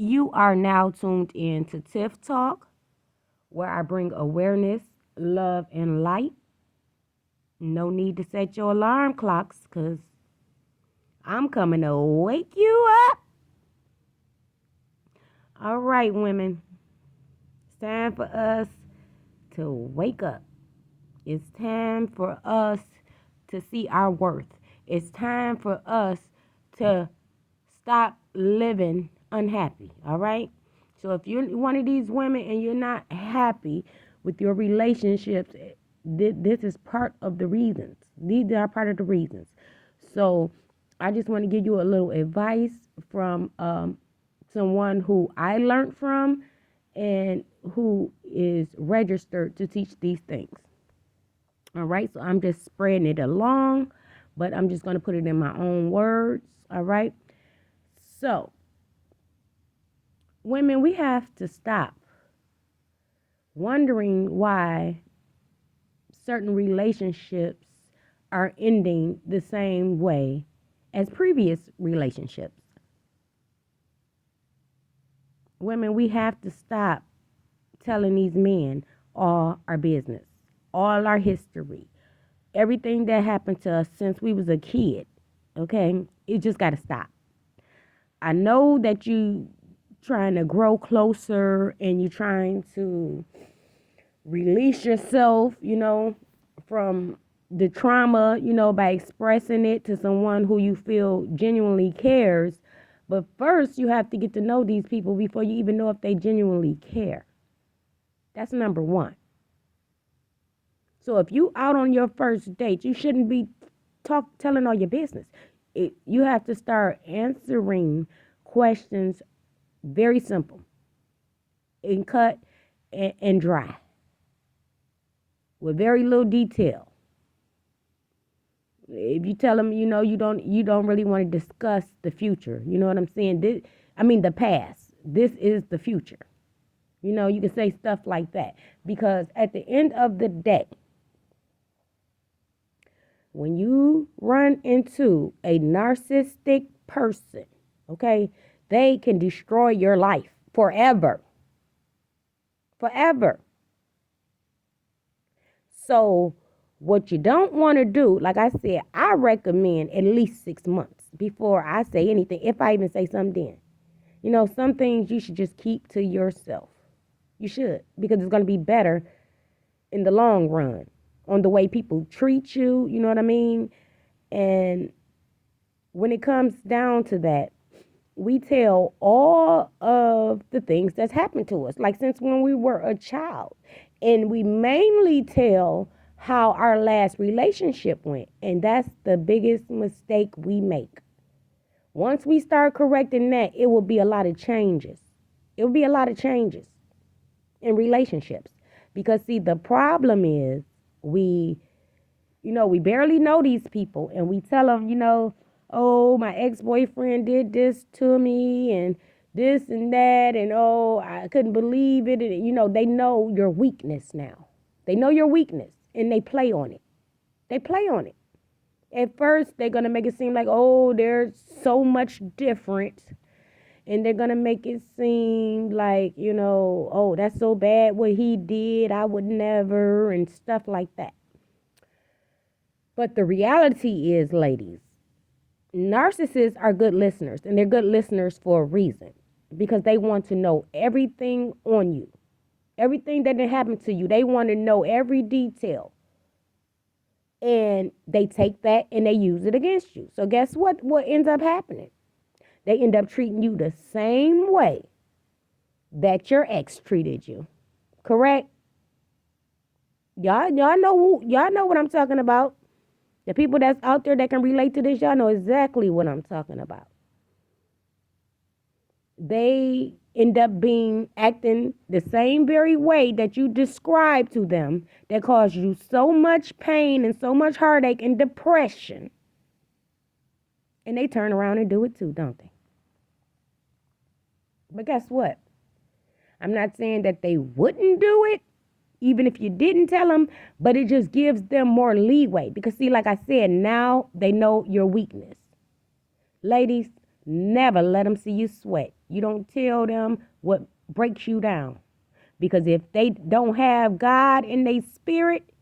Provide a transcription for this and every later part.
You are now tuned in to Tiff Talk, where I bring awareness, love, and light. No need to set your alarm clocks, because I'm coming to wake you up. All right, women. It's time for us to wake up. It's time for us to see our worth. It's time for us to stop living unhappy. All right? So if you're one of these women and you're not happy with your relationships, this is part of the reasons. These are part of the reasons. So I just want to give you a little advice from someone who I learned from and who is registered to teach these things. All right, so I'm just spreading it along, but I'm just going to put it in my own words. All right, so women, we have to stop wondering why certain relationships are ending the same way as previous relationships. Women, we have to stop telling these men all our business, all our history, everything that happened to us since we was a kid. Okay, it just got to stop. I know that you trying to grow closer and you trying to release yourself, from the trauma, by expressing it to someone who you feel genuinely cares. But first, you have to get to know these people before you even know if they genuinely care. That's number one. So if you out on your first date, you shouldn't be telling all your business. You have to start answering questions very simple and cut and dry with very little detail. If you tell them, you don't really want to discuss the future. You know what I'm saying? The past. This is the future. You can say stuff like that because at the end of the day, when you run into a narcissistic person, okay, they can destroy your life forever. Forever. So what you don't want to do, like I said, I recommend at least 6 months before I say anything, if I even say something then. Some things you should just keep to yourself. You should, because it's going to be better in the long run on the way people treat you, you know what I mean? And when it comes down to that, we tell all of the things that's happened to us, like since when we were a child. And we mainly tell how our last relationship went. And that's the biggest mistake we make. Once we start correcting that, it will be a lot of changes. It will be a lot of changes in relationships. Because, see, the problem is we barely know these people. And we tell them, oh, my ex-boyfriend did this to me and this and that. And, oh, I couldn't believe it. And, they know your weakness now. They know your weakness and they play on it. They play on it. At first, they're going to make it seem like, oh, they're so much different. And they're going to make it seem like, oh, that's so bad what he did. I would never, and stuff like that. But the reality is, ladies, narcissists are good listeners, and they're good listeners for a reason, because they want to know everything on you, everything that happened to you. They want to know every detail, and they take that and they use it against you. So guess what ends up happening? They end up treating you the same way that your ex treated you. Correct? Y'all know what I'm talking about. The people that's out there that can relate to this, y'all know exactly what I'm talking about. They end up acting the same very way that you described to them, that caused you so much pain and so much heartache and depression. And they turn around and do it too, don't they? But guess what? I'm not saying that they wouldn't do it, even if you didn't tell them, but it just gives them more leeway. Because, see, like I said, now they know your weakness. Ladies, Never let them see you sweat. You don't tell them what breaks you down. Because if they don't have God in their spirit,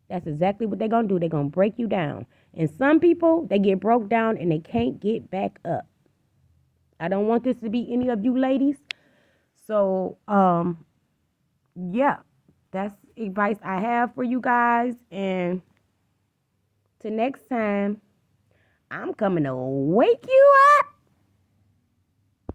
that's exactly what they're going to do. They're going to break you down. And some people, they get broke down and they can't get back up. I don't want this to be any of you ladies. So, yeah, that's advice I have for you guys. And till next time, I'm coming to wake you up